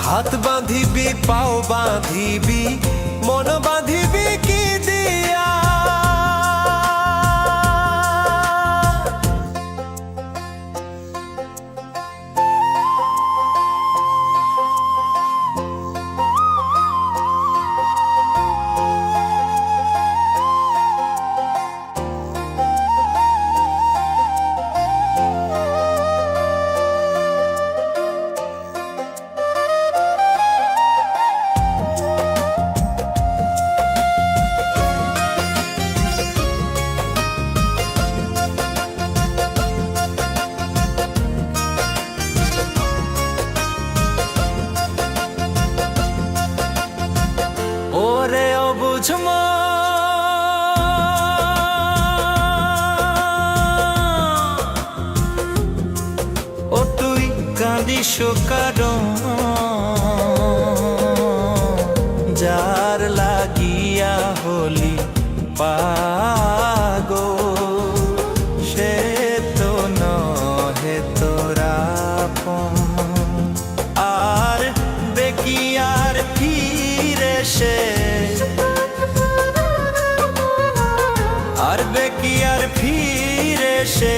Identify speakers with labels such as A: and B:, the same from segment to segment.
A: হাত বাঁধিবি পাও বাঁধিবি মন বাঁধিবি কি দিয়া? ওরে অবুঝ ও তুই কাঁদিস কারণ যার লাগিয়া হলি পাগল সে তো নহে তোরা আপন। আর দেখি আর ফিরে সে কি আর ফিরে সে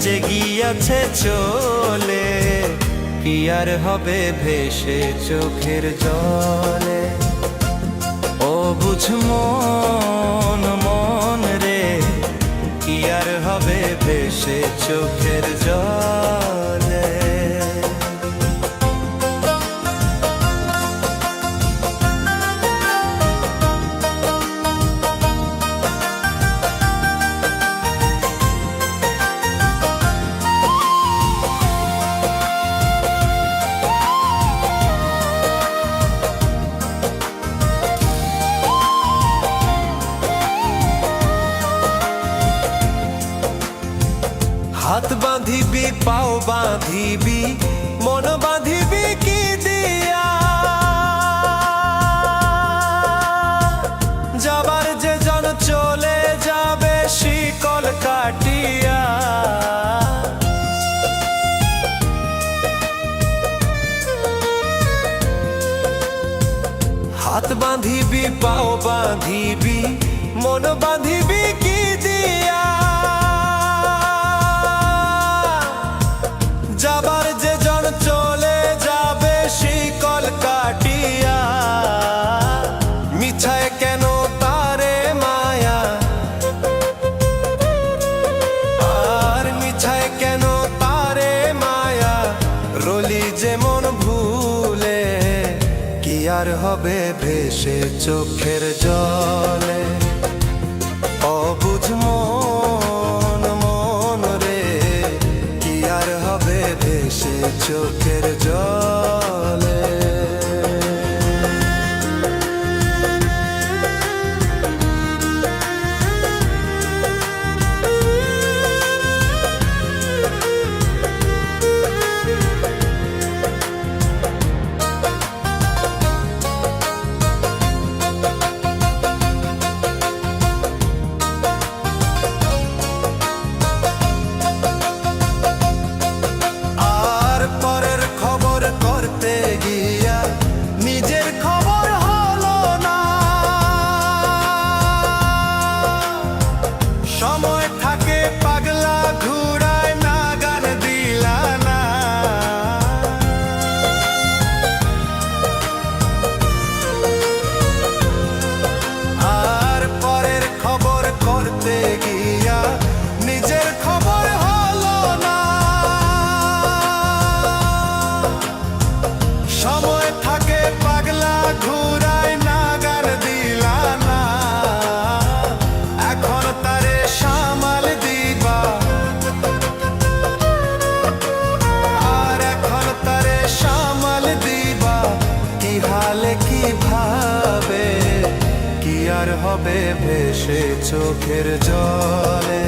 A: যে গিয়াছে চলে, কি আর হবে ভেসে চোখের জলে। ও বুঝ মন মন রে, কি আর হবে ভেসে চোখের জলে। হাত বাঁধিবি পাও বাঁধিবি মন বাঁধিবি কি দিয়া? যাবার যে জন চলে যাবে শিকল কাটিয়া। হাত বাঁধিবি পাও বাঁধিবি মন বাঁধিবি কি দিয়া? যাবার যে জন চলে যাবে শিকল কাটিয়া। মিছায় কেন তারে মায়া, আর মিছায় কেন তারে মায়া, রলি যেমন ভুলে, কি আর হবে ভেসে চোখের জলে। অবুঝ মন মন রে, কি আর হবে ভেসে চোখের জলে। হবে ভেসে চোখের জলে।